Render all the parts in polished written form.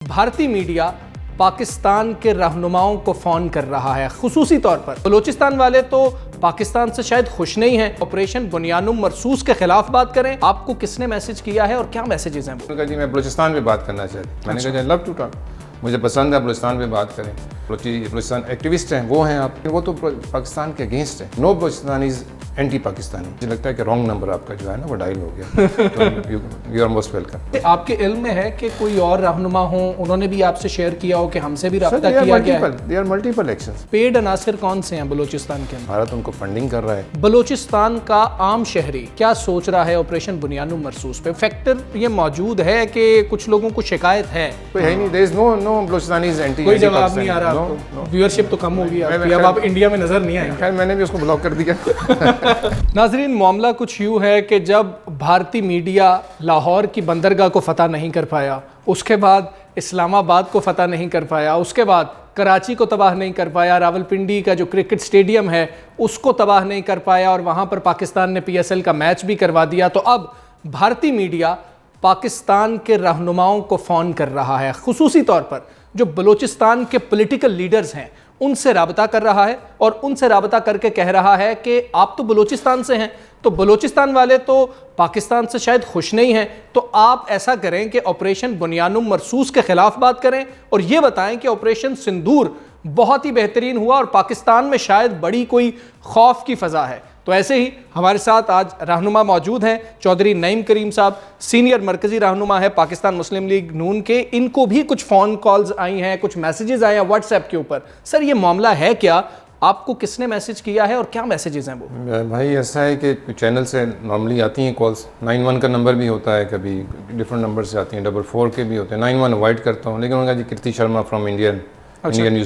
بھارتی میڈیا پاکستان کے رہنماؤں کو فون کر رہا ہے، خصوصی طور پر بلوچستان والے تو پاکستان سے شاید خوش نہیں ہیں۔ آپریشن بنیانم مرصوص کے خلاف بات کریں، آپ کو کس نے میسج کیا ہے اور کیا میسیجز ہیں؟ انہوں نے کہا جی میں بلوچستان پہ بات کرنا چاہتا ہوں۔ میں نے کہا جی لو ٹو ٹاک، مجھے پسند ہے بلوچستان پہ بات کریں۔ بلوچستان ایکٹیوسٹ ہیں وہ ہیں آپ، وہ تو پاکستان کے اگینسٹ ہیں۔ نو بلوچستان از اینٹی پاکستانی۔ مجھے لگتا ہے کہ رانگ نمبر آپ کا جو ہے نا وہ ڈائل ہو گیا، تو یو آر موسٹ ویلکم۔ آپ کے علم میں ہے کہ کوئی اور رہنما ہوں، انہوں نے بھی آپ سے شیئر کیا ہو کہ ہم سے بھی رابطہ کیا گیا ہے؟ They are multiple actions. پیڈ عناصر کون سے ہیں بلوچستان کے اندر؟ بھارت ان کو فنڈنگ کر رہا ہے۔ بلوچستان کا عام شہری کیا سوچ رہا ہے آپریشن بنیانم مرصوص پہ؟ فیکٹر یہ موجود ہے کہ کچھ لوگوں کو شکایت ہے، کوئی ہے نہیں، دیر از نو بلوچستانی از اینٹی۔ کوئی جواب نہیں آ رہا آپ کو؟ ویورشپ تو کم ہوگی اب آپ انڈیا میں نظر نہیں آئیں گے۔ خیر میں نے بھی اس کو بلاک کر دیا۔ ناظرین، معاملہ کچھ یوں ہے کہ جب بھارتی میڈیا لاہور کی بندرگاہ کو فتح نہیں کر پایا، اس کے بعد اسلام آباد کو فتح نہیں کر پایا، اس کے بعد کراچی کو تباہ نہیں کر پایا، راولپنڈی کا جو کرکٹ سٹیڈیم ہے اس کو تباہ نہیں کر پایا، اور وہاں پر پاکستان نے پی ایس ایل کا میچ بھی کروا دیا، تو اب بھارتی میڈیا پاکستان کے رہنماؤں کو فون کر رہا ہے، خصوصی طور پر جو بلوچستان کے پولیٹیکل لیڈرز ہیں ان سے رابطہ کر رہا ہے، اور ان سے رابطہ کر کے کہہ رہا ہے کہ آپ تو بلوچستان سے ہیں، تو بلوچستان والے تو پاکستان سے شاید خوش نہیں ہیں، تو آپ ایسا کریں کہ آپریشن بنیانم مرصوص کے خلاف بات کریں اور یہ بتائیں کہ آپریشن سندور بہت ہی بہترین ہوا اور پاکستان میں شاید بڑی کوئی خوف کی فضا ہے۔ تو ایسے ہی ہمارے ساتھ آج رہنما موجود ہیں، چودھری نعیم کریم صاحب، سینئر مرکزی رہنما ہے پاکستان مسلم لیگ نون کے۔ ان کو بھی کچھ فون کالز آئی ہیں، کچھ میسیجز آئے ہیں واٹس ایپ کے اوپر۔ سر یہ معاملہ ہے کیا؟ آپ کو کس نے میسج کیا ہے اور کیا میسیجز ہیں وہ؟ بھائی ایسا ہے کہ چینل سے نارملی آتی ہیں کالز، 91 کا نمبر بھی ہوتا ہے، کبھی ڈفرنٹ نمبر سے آتی ہیں، 44 کے بھی ہوتے ہیں، 91 اوائڈ کرتا ہوں، لیکن انہوں نے کہا جی کرتی Sharma from Indian news channel,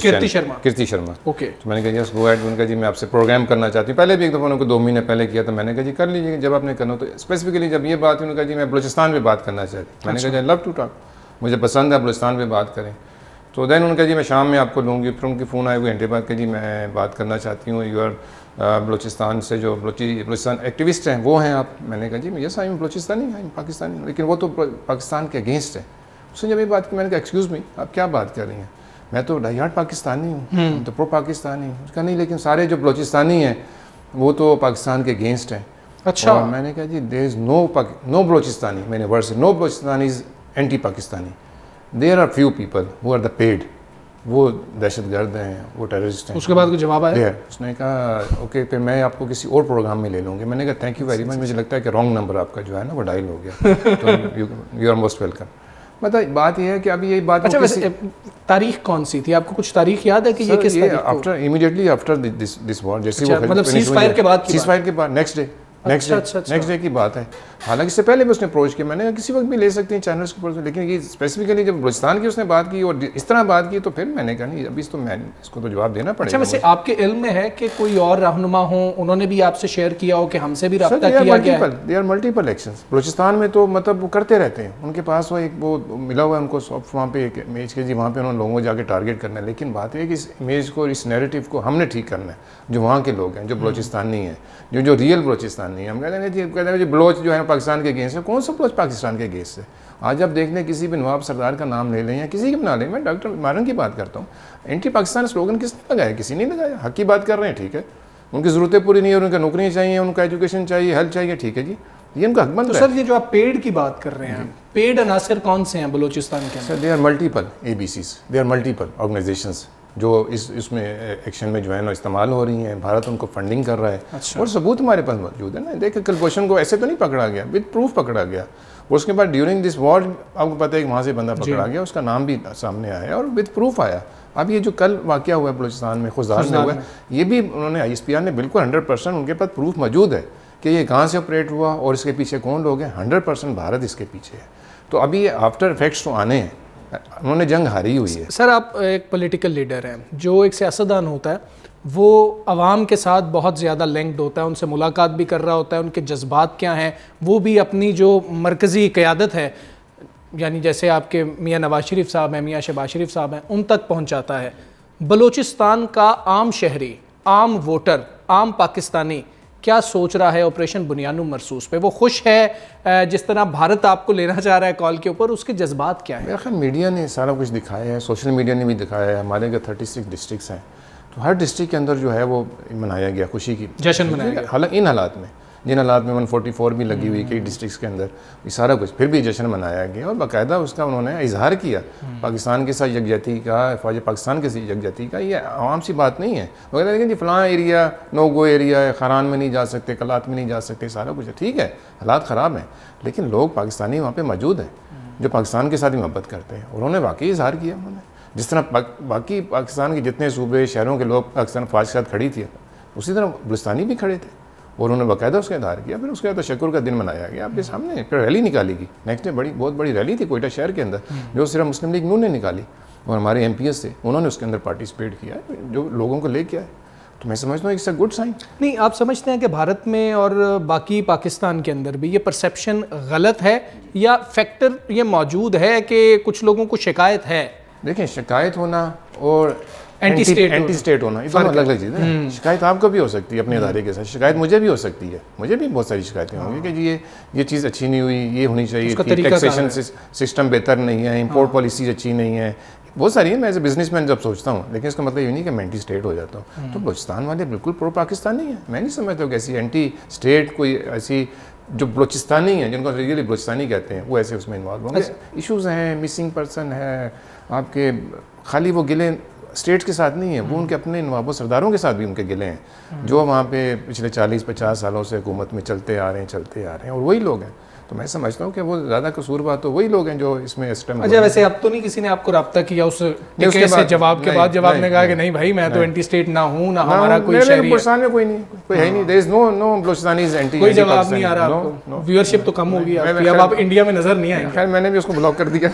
کرتی شرما، اوکے، تو میں نے کہا یس گو ایڈ۔ ان کا جی میں آپ سے پروگرام کرنا چاہتی ہوں، پہلے بھی ایک دفعہ انہوں کو 2 مہینے پہلے کیا، تو میں نے کہا جی کر لیجیے جب آپ نے کرنا، تو اسپیسیفکلی جب یہ بات انہوں نے کہا جی میں بلوچستان پہ بات کرنا چاہتی ہوں۔ میں نے کہا جی لو ٹو ٹاک، مجھے پسند ہے بلوچستان پہ بات کریں، تو دین ان کا جی میں شام میں آپ کو لوں گی۔ پھر ان کی فون آئے ہوئے گھنٹے بعد کہ جی میں بات کرنا چاہتی ہوں، یو آر بلوچستان سے جو بلوچستان ایکٹیوسٹ ہیں وہ ہیں آپ۔ میں نے کہا جی yes I am Balochistani, I am Pakistani, لیکن وہ تو پاکستان کے اگینسٹ ہیں۔ اس نے جب یہ بات کی میں نے کہا ایکسکیوز می، آپ کیا بات کر رہی ہیں؟ میں تو ڈائی ہارڈ پاکستانی ہوں، تو پرو پاکستانی ہوں۔ اس کا نہیں، لیکن سارے جو بلوچستانی ہیں وہ تو پاکستان کے اگینسٹ ہیں۔ اچھا، اور میں نے کہا جی دیر از نو بلوچستانی، میں نے ورڈ سے no Balochistani is anti Pakistani, there are few people who are the paid, وہ دہشت گرد ہیں، وہ ٹیررسٹ ہیں۔ اس کے بعد کوئی جواب آیا؟ اس نے کہا اوکے پھر میں آپ کو کسی اور پروگرام میں لے لوں گی۔ میں نے کہا تھینک یو ویری مچ، مجھے لگتا ہے کہ رانگ نمبر آپ کا جو ہے نا وہ ڈائل ہو گیا، تو یو آر موسٹ ویلکم۔ مطلب بات یہ ہے کہ ابھی یہ بات، اچھا ویسے تاریخ کون سی تھی؟ آپ کو کچھ تاریخ یاد ہے کہ یہ کس تاریخ کو؟ آفٹر امیڈیٹلی آفٹر دس وار، جیسے وہ مطلب سیز فائر کے بعد، سیز فائر کے بعد نیکسٹ ڈے کی بات ہے۔ حالانکہ اس سے پہلے بھی اس نے اپروچ کیا، میں نے کسی وقت بھی لے سکتے ہیں چینلس کے اوپر، لیکن یہ اسپیسیفکلی جب بلوچستان کی اس نے بات کی اور اس طرح بات کی، تو پھر میں نے کہا نہیں ابھی تو میں اس کو تو جواب دینا پڑے گا۔ اچھا ویسے آپ کے علم میں ہے کہ کوئی اور رہنما ہوں، انہوں نے بھی آپ سے شیئر کیا ہو کہ ہم سے بھی رابطہ کیا گیا ہے؟ They are multiple actions Balochistan میں، تو مطلب وہ کرتے رہتے ہیں، ان کے پاس وہ ایک وہ ملا ہوا ہے ان کو وہاں پہ ایک امیج کے جی وہاں پہ انہوں نے لوگوں کو جا کے ٹارگیٹ کرنا ہے، لیکن بات یہ ہے کہ اس امیج کو، اس نیریٹو کو ہم نے ٹھیک کرنا ہے، جو وہاں کے لوگ ہیں، جو بلوچستانی ہیں، جو ریئل بلوچستانی ہیں۔ ہم کہتے ہیں جی بلوچ جو ہے پاکستان کے اگینسٹ ہے، کون سا بلوچ پاکستان کے اگینسٹ ہے؟ آج آپ دیکھ لیں کسی بھی نواب سردار کا نام لے لیں یا کسی کی بنا لیں، میں ڈاکٹر مارن کی بات کرتا ہوں، اینٹی پاکستان سلوگن کس نے لگایا؟ کسی نہیں لگایا۔ حق کی بات کر رہے ہیں، ٹھیک ہے، ان کی ضرورتیں پوری نہیں ہیں، ان کو نوکریاں چاہیے، ان کو ایجوکیشن چاہیے، ہیلتھ چاہیے، ٹھیک ہے جی، یہ ان کا حق بند ہے۔ سر یہ جو آپ پیڈ کی بات کر رہے ہیں، پیڈ عناصر کون سے ہیں بلوچستان کے اندر؟ Sir they are multiple ABCs، they are multiple organisations جو اس میں ایکشن میں جو ہے نا استعمال ہو رہی ہیں۔ بھارت ان کو فنڈنگ کر رہا ہے، اور ثبوت ہمارے پاس موجود ہے نا۔ دیکھیں کلبھوشن کو ایسے تو نہیں پکڑا گیا، وتھ پروف پکڑا گیا، اور اس کے بعد ڈیورنگ دس وار آپ کو پتہ ہے کہ وہاں سے بندہ پکڑا گیا، اس کا نام بھی سامنے آیا اور وتھ پروف آیا۔ اب یہ جو کل واقعہ ہوا ہے بلوچستان میں، خزار میں ہوا ہے، یہ بھی انہوں نے ISPR نے بالکل 100% ان کے پاس پروف موجود ہے کہ یہ کہاں سے آپریٹ ہوا اور اس کے پیچھے کون لوگ ہیں۔ 100% بھارت اس کے پیچھے ہے۔ تو ابھی یہ آفٹر افیکٹس تو آنے ہیں، انہوں نے جنگ ہاری ہوئی ہے۔ سر آپ ایک پولیٹیکل لیڈر ہیں، جو ایک سیاستدان ہوتا ہے وہ عوام کے ساتھ بہت زیادہ لنکڈ ہوتا ہے، ان سے ملاقات بھی کر رہا ہوتا ہے، ان کے جذبات کیا ہیں وہ بھی اپنی جو مرکزی قیادت ہے، یعنی جیسے آپ کے میاں نواز شریف صاحب ہیں، میاں شہباز شریف صاحب ہیں، ان تک پہنچاتا ہے۔ بلوچستان کا عام شہری، عام ووٹر، عام پاکستانی کیا سوچ رہا ہے آپریشن بنیانو مرصوص پہ؟ وہ خوش ہے جس طرح بھارت آپ کو لینا چاہ رہا ہے کال کے اوپر، اس کے جذبات کیا ہیں؟ میرا خیال میڈیا نے سارا کچھ دکھایا ہے، سوشل میڈیا نے بھی دکھایا ہے. ہمارے کے 36 ڈسٹرکٹس ہیں، تو ہر ڈسٹرکٹ کے اندر جو ہے وہ منایا گیا، خوشی کی جشن منایا گیا. حالانکہ ان حالات میں، جن حالات میں 144 بھی لگی ہوئی کئی ڈسٹرکٹس کے اندر، یہ سارا کچھ پھر بھی جشن منایا گیا اور باقاعدہ اس کا انہوں نے اظہار کیا پاکستان کے ساتھ یکجہتی کا، افواج پاکستان کے ساتھ یکجہتی کا. یہ عوام سی بات نہیں ہے. وہ کہتے ہیں کہ جی فلاں ایریا نو گو ایریا ہے، خران میں نہیں جا سکتے، کلات میں نہیں جا سکتے، سارا کچھ ہے. ٹھیک ہے، حالات خراب ہیں، لیکن لوگ پاکستانی وہاں پہ موجود ہیں جو پاکستان کے ساتھ ہی محبت کرتے ہیں. انہوں نے واقعی اظہار کیا، انہوں نے جس طرح باقی پاکستان کے جتنے صوبے شہروں کے لوگ پاکستان فوج کے ساتھ کھڑی تھی، اسی طرح بلوچستانی بھی کھڑے تھے اور انہوں نے باقاعدہ اس کا اظہار کیا. پھر اس کے بعد تشکر کا دن منایا گیا آپ کے سامنے. پھر ریلی نکالی گئی نیکسٹ ڈے، بہت بڑی ریلی تھی کوئٹہ شہر کے اندر، جو صرف مسلم لیگ نون نے نکالی اور ہمارے ایم پی ایس تھے، انہوں نے اس کے اندر پارٹیسپیٹ کیا جو لوگوں کو لے کے آئے. تو میں سمجھتا ہوں اٹس اے گڈ سائن. نہیں، آپ سمجھتے ہیں کہ بھارت میں اور باقی پاکستان کے اندر بھی یہ پرسیپشن غلط ہے یا فیکٹر یہ موجود ہے کہ کچھ لوگوں کو شکایت ہے؟ دیکھیں، شکایت ہونا اور اینٹی اسٹیٹ ہونا یہ دونوں الگ الگ چیزیں ہیں. شکایت آپ کو بھی ہو سکتی ہے اپنے ادارے کے ساتھ، شکایت مجھے بھی ہو سکتی ہے، مجھے بھی بہت ساری شکایتیں ہوں گی کہ جی یہ چیز اچھی نہیں ہوئی، یہ ہونی چاہیے تھی، ٹیکسیشن سسٹم بہتر نہیں ہے، امپورٹ پالیسیز اچھی نہیں ہے، بہت ساری ہیں. میں ایز اے بزنس مین جب سوچتا ہوں، لیکن اس کا مطلب یہ نہیں کہ میں اینٹی اسٹیٹ ہو جاتا ہوں. تو بلوچستان والے بالکل پرو پاکستان نہیں ہیں. میں نہیں سمجھتا کہ ایسی اینٹی اسٹیٹ کوئی ایسی جو بلوچستانی ہیں، جن کو ریئلی بلوچستانی کہتے ہیں، وہ ایسے اس میں انوالو ہوں گے. ایشوز ہیں، مسنگ پرسن ہے آپ کے، خالی وہ گلے اسٹیٹس کے ساتھ نہیں ہیں، وہ ان کے اپنے نواب و سرداروں کے ساتھ بھی ان کے گلے ہیں جو وہاں پہ پچھلے 40-50 سالوں سے حکومت میں چلتے آ رہے ہیں اور وہی لوگ ہیں. تو میں سمجھتا ہوں کہ وہ زیادہ قصوروار تو وہی لوگ ہیں جو اس میں اس ٹائم. اچھا، ویسے اب تو نہیں کسی نے آپ کو رابطہ کیا اس جواب کے بعد؟ جواب نے کہا کہ نہیں بھائی میں تو اینٹی اسٹیٹ نہ ہوں، نہ ہمارا کوئی شہری ہے. بلوچستان میں کوئی نہیں، کوئی ہے نہیں. there is no Balochistanis anti. کوئی جواب نہیں آ رہا آپ کو؟ ویورشپ تو کم ہوگی آپ کی، اب آپ انڈیا میں نظر نہیں آئیں گے. خیر میں نے بھی اس کو بلاک کر دیا.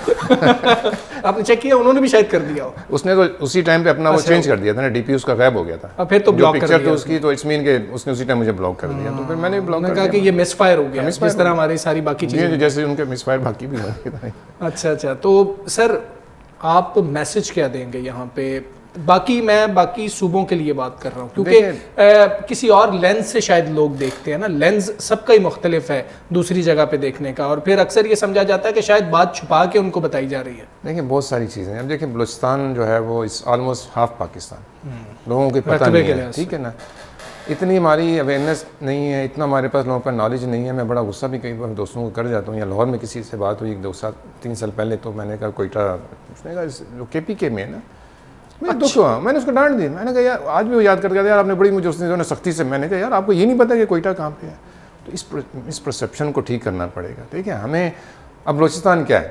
آپ نے چیک کیا؟ انہوں نے بھی شاید کر دیا ہو. اس نے تو اسی ٹائم پہ اپنا وہ چینج کر دیا تھا نا، ڈی پی اس کا غائب ہو گیا تھا. پھر تو بلاک کر دیا پکچر تو اس کی، تو اٹس مین کہ اس نے اسی ٹائم مجھے بلاک کر دیا. تو پھر میں نے بلاک کر دیا. کہا کہ یہ مس فائر ہو گیا، جس طرح ہماری ساری باقی چیزیں جیسے ان کے مس فائر باقی بھی ہوئے. اچھا، تو سر آپ میسج کیا دیں گے یہاں پہ؟ میں باقی صوبوں کے لیے بات کر رہا ہوں کیونکہ کسی اور لینز سے شاید لوگ دیکھتے ہیں نا، لینز سب کا ہی مختلف ہے دوسری جگہ پہ دیکھنے کا، اور پھر اکثر یہ سمجھا جاتا ہے کہ شاید بات چھپا کے ان کو بتائی جا رہی ہے. دیکھیں بہت ساری چیزیں ہیں. اب دیکھیں بلوچستان جو ہے وہ آلموسٹ ہاف پاکستان، لوگوں کو پتہ نہیں ہے، ٹھیک ہے نا. اتنی ہماری اویئرنیس نہیں ہے، اتنا ہمارے پاس لوگوں کا نالج نہیں ہے. میں بڑا غصہ بھی کئی بار دوستوں کو کر جاتا ہوں. یا لاہور میں کسی سے بات ہوئی 2-3 سال پہلے، تو میں نے کہا کوئٹہ، اس نے کہا جو کے پی کے میں ہے نا، میں دکھ ہوا. میں نے اس کو ڈانٹ دی. میں نے کہا یار آج بھی وہ یاد کر کے یار آپ نے بڑی مجھے اس نے سختی سے، میں نے کہا یار آپ کو یہ نہیں پتا کہ کوئٹہ کہاں پہ ہے. تو اس پرسیپشن کو ٹھیک کرنا پڑے گا. ٹھیک ہے، ہمیں اب بلوچستان کیا ہے،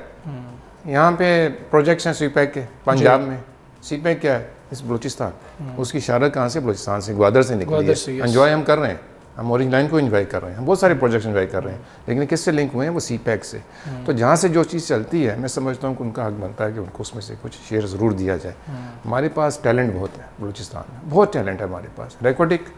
یہاں پہ پروجیکٹس ہیں سی پیک کے، پنجاب میں سی پیک کیا ہے، اس بلوچستان. اس کی شارت کہاں سے؟ بلوچستان سے، گوادر سے نکلی ہے. انجوائے ہم کر رہے ہیں، ہم اورنج لائن کو انجوائے کر رہے ہیں، ہم بہت سارے پروجیکٹس انجوائے کر رہے ہیں، لیکن کس سے لنک ہوئے ہیں؟ وہ سی پیک سے. تو جہاں سے جو چیز چلتی ہے، میں سمجھتا ہوں کہ ان کا حق بنتا ہے کہ ان کو اس میں سے کچھ شیئر ضرور دیا جائے. ہمارے پاس ٹیلنٹ بہت ہے بلوچستان میں، بہت ٹیلنٹ ہے ہمارے پاس. ریکوٹک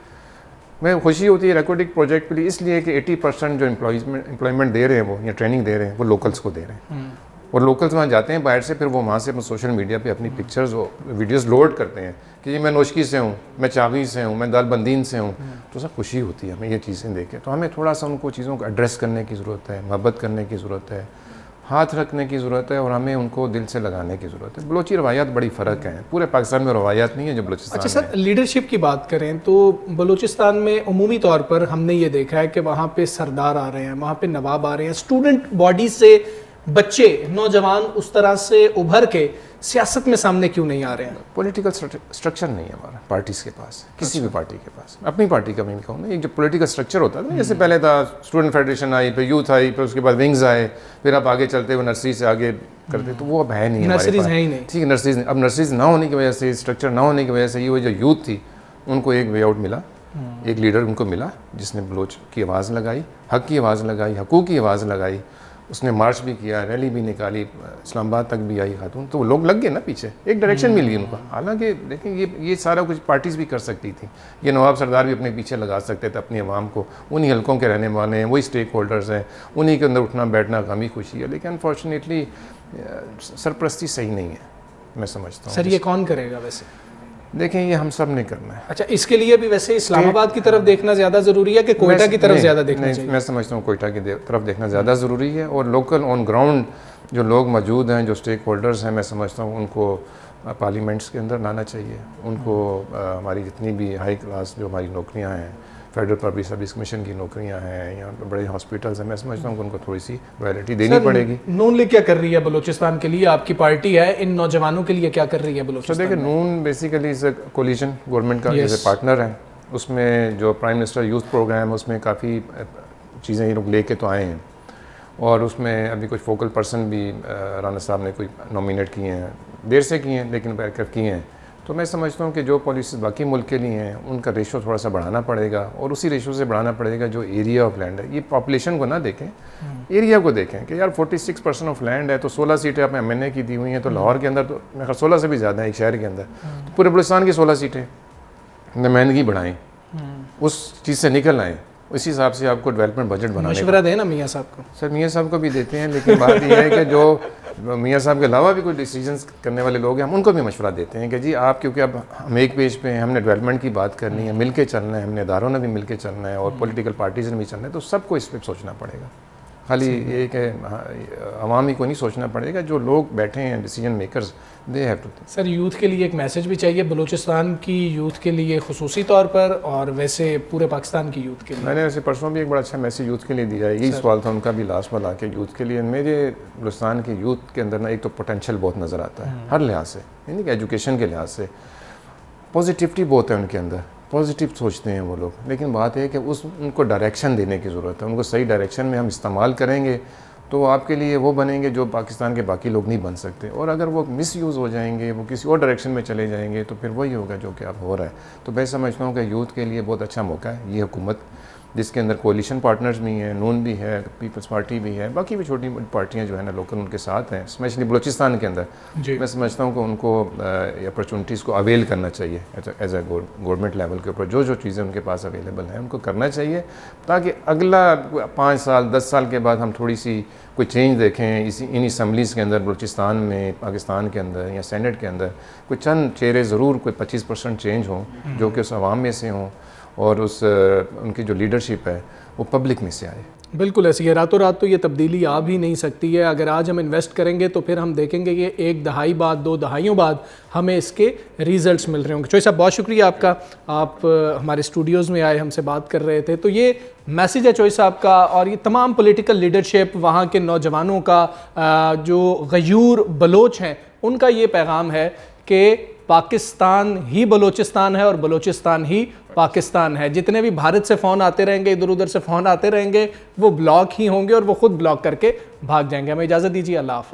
میں خوشی ہوتی ہے ریکوٹک پروجیکٹ کے لیے، اس لیے کہ 80% جو امپلائمنٹ دے رہے ہیں وہ، یا ٹریننگ دے رہے ہیں، وہ لوکلس کو دے رہے ہیں. اور لوکلس وہاں جاتے ہیں باہر سے، پھر وہ وہاں سے سوشل میڈیا پہ اپنی پکچرز ویڈیوز لوڈ کرتے ہیں کہ جی میں نوشکی سے ہوں، میں چاوی سے ہوں، میں دال بندین سے ہوں. تو سب خوشی ہوتی ہے ہمیں یہ چیزیں دیکھ کے. تو ہمیں تھوڑا سا ان کو چیزوں کو ایڈریس کرنے کی ضرورت ہے، محبت کرنے کی ضرورت ہے، ہاتھ رکھنے کی ضرورت ہے، اور ہمیں ان کو دل سے لگانے کی ضرورت ہے. بلوچی روایات بڑی فرق ہیں، پورے پاکستان میں روایات نہیں ہے جو بلوچستان. اچھا سر، لیڈرشپ کی بات کریں تو بلوچستان میں عمومی طور پر ہم نے یہ دیکھا ہے کہ وہاں پہ سردار آ رہے ہیں، وہاں پہ نواب آ رہے ہیں، اسٹوڈنٹ باڈی سے بچے نوجوان اس طرح سے ابھر کے سیاست میں سامنے کیوں نہیں آ رہے ہیں؟ پولیٹیکل اسٹرکچر نہیں ہے ہمارا پارٹیز کے پاس، کسی بھی پارٹی کے پاس. اپنی پارٹی کا میں نہیں کہوں نا، ایک جو پولیٹیکل اسٹرکچر ہوتا ہے نا، جیسے پہلے تھا اسٹوڈنٹ فیڈریشن آئی، پھر یوتھ آئی، پھر اس کے بعد ونگز آئے، پھر آپ آگے چلتے ہوئے نرسری سے آگے کرتے. تو وہ اب ہے نہیں، نرسریز ہیں ہی نہیں. ٹھیک ہے، نرسریز اب نرسریز نہ ہونے کی وجہ سے، اسٹرکچر نہ ہونے کی وجہ سے، یہ جو یوتھ تھی ان کو ایک وے آؤٹ ملا، ایک لیڈر ان کو ملا جس نے بلوچ کی آواز لگائی، حق کی آواز لگائی، حقوق کی آواز لگائی. اس نے مارچ بھی کیا، ریلی بھی نکالی، اسلام آباد تک بھی آئی خاتون. تو وہ لوگ لگ گئے نا پیچھے، ایک ڈائریکشن ملی ان کو. حالانکہ دیکھیں یہ سارا کچھ پارٹیز بھی کر سکتی تھیں، یہ نواب سردار بھی اپنے پیچھے لگا سکتے تھے اپنی عوام کو. انہی حلقوں کے رہنے والے ہیں، وہی اسٹیک ہولڈرز ہیں، انہی کے اندر اٹھنا بیٹھنا غمی خوشی ہے. لیکن انفارچونیٹلی سرپرستی صحیح نہیں ہے، میں سمجھتا ہوں. سر یہ کون کرے گا ویسے؟ دیکھیں یہ ہم سب نے کرنا ہے. اچھا اس کے لیے بھی ویسے اسلام آباد کی طرف دیکھنا زیادہ ضروری ہے کہ کوئٹہ کی طرف زیادہ دیکھنا چاہیے؟ میں سمجھتا ہوں کوئٹہ کی طرف دیکھنا زیادہ ضروری ہے, اور لوکل آن گراؤنڈ جو لوگ موجود ہیں, جو اسٹیک ہولڈرز ہیں, میں سمجھتا ہوں ان کو پارلیمنٹس کے اندر لانا چاہیے. ان کو ہماری جتنی بھی ہائی کلاس جو ہماری نوکریاں ہیں, فیڈرل پبلک سروس کمیشن کی نوکریاں ہیں یا بڑے ہاسپٹلز ہیں, میں سمجھتا ہوں کہ ان کو تھوڑی سی رائلٹی دینی پڑے گی. نون لیگ کیا کر رہی ہے بلوچستان کے لیے؟ آپ کی پارٹی ہے, ان نوجوانوں کے لیے کیا کر رہی ہے بلوچستان؟ دیکھیں نون basically is a coalition government کا ایز اے پارٹنر ہے. اس میں جو پرائم منسٹر یوتھ پروگرام, اس میں کافی چیزیں یہ لوگ لے کے تو آئے ہیں, اور اس میں ابھی کچھ فوکل پرسن بھی رانا صاحب نے کوئی نامینیٹ کیے ہیں, دیر سے کیے ہیں لیکن بیٹھ کر کیے ہیں. تو میں سمجھتا ہوں کہ جو پالیسیز باقی ملک کے لیے ہیں ان کا ریشو تھوڑا سا بڑھانا پڑے گا, اور اسی ریشو سے بڑھانا پڑے گا جو ایریا آف لینڈ ہے. یہ پاپولیشن کو نہ دیکھیں, ایریا کو دیکھیں کہ یار 46% آف لینڈ ہے تو 16 سیٹیں آپ ایم این اے کی دی ہوئی ہیں, تو لاہور کے اندر تو میرے خیال 16 سے بھی زیادہ ہے ایک شہر کے اندر, تو پورے بلوچستان کی 16 سیٹیں نمائندگی بڑھائیں, اس چیز سے نکل آئیں, اسی حساب سے آپ کو ڈیولپمنٹ بجٹ بنانے مشورہ دیں نا میاں صاحب کو. سر میاں صاحب کو بھی دیتے ہیں, لیکن بات یہ ہے کہ جو میاں صاحب کے علاوہ بھی کوئی ڈیسیجنس کرنے والے لوگ ہیں, ہم ان کو بھی مشورہ دیتے ہیں کہ جی آپ, کیونکہ اب ہم ایک پیج پہ ہیں, ہم نے ڈیولپمنٹ کی بات کرنی ہے, مل کے چلنا ہے, ہم نے اداروں نے بھی مل کے چلنا ہے, اور پولیٹیکل پارٹیز نے بھی چلنا ہے, تو سب کو اس پہ سوچنا پڑے گا. خالی یہ کہ عوامی کو نہیں سوچنا پڑے گا, جو لوگ بیٹھے ہیں decision makers, they have to. Sir youth کے لیے ایک میسج بھی چاہیے, بلوچستان کی یوتھ کے لیے خصوصی طور پر, اور ویسے پورے پاکستان کی یوتھ کے لیے. میں نے ویسے پرسوں بھی ایک بڑا اچھا میسج یوتھ کے لیے دیا ہے, یہی سوال تھا ان کا بھی لاسٹ والا کہ یوتھ کے لیے. میرے بلوچستان کی یوتھ کے اندر نا ایک تو پوٹینشیل بہت نظر آتا ہے ہر لحاظ سے, یعنی کہ ایجوکیشن کے لحاظ سے پازیٹیوٹی بہت ہے ان کے اندر, پازیٹیو سوچتے ہیں وہ لوگ, لیکن بات ہے کہ ان کو ڈائریکشن دینے کی ضرورت ہے. ان کو صحیح ڈائریکشن میں ہم استعمال کریں گے تو آپ کے لیے وہ بنیں گے جو پاکستان کے باقی لوگ نہیں بن سکتے, اور اگر وہ مس یوز ہو جائیں گے, وہ کسی اور ڈائریکشن میں چلے جائیں گے, تو پھر وہی ہوگا جو کہ اب ہو رہا ہے. تو میں سمجھتا ہوں کہ یوتھ کے لیے بہت اچھا موقع ہے یہ حکومت, جس کے اندر کولیشن پارٹنرز بھی ہیں, نون بھی ہے, پیپلز پارٹی بھی ہے, باقی بھی چھوٹی پارٹیاں جو ہیں نا لوکل ان کے ساتھ ہیں, اسپیشلی بلوچستان کے اندر. میں سمجھتا ہوں کہ ان کو اپرچونٹیز کو اویل کرنا چاہیے ایز اے گورنمنٹ لیول کے اوپر, جو چیزیں ان کے پاس اویلیبل ہیں ان کو کرنا چاہیے, تاکہ اگلا 5 سال 10 سال کے بعد ہم تھوڑی سی کوئی چینج دیکھیں ان اسمبلیز کے اندر, بلوچستان میں, پاکستان کے اندر یا سینٹ کے اندر کوئی چند چہرے ضرور کوئی 25% چینج ہوں جو کہ اس عوام میں سے ہوں, اور ان کی جو لیڈرشپ ہے وہ پبلک میں سے آئے. بالکل ایسی ہے, راتوں رات تو یہ تبدیلی آ بھی نہیں سکتی ہے. اگر آج ہم انویسٹ کریں گے تو پھر ہم دیکھیں گے کہ 1 دہائی بعد 2 دہائیوں بعد ہمیں اس کے ریزلٹس مل رہے ہوں گے. چوئی صاحب بہت شکریہ آپ کا, آپ ہمارے اسٹوڈیوز میں آئے, ہم سے بات کر رہے تھے. تو یہ میسیج ہے چوئی صاحب کا, اور یہ تمام پولیٹیکل لیڈرشپ, وہاں کے نوجوانوں کا, جو غیور بلوچ ہیں ان کا یہ پیغام ہے کہ پاکستان ہی بلوچستان ہے اور بلوچستان ہی پاکستان ہے. جتنے بھی بھارت سے فون آتے رہیں گے, ادھر ادھر سے فون آتے رہیں گے, وہ بلاک ہی ہوں گے اور وہ خود بلاک کر کے بھاگ جائیں گے. ہمیں اجازت دیجیے, اللہ حافظ.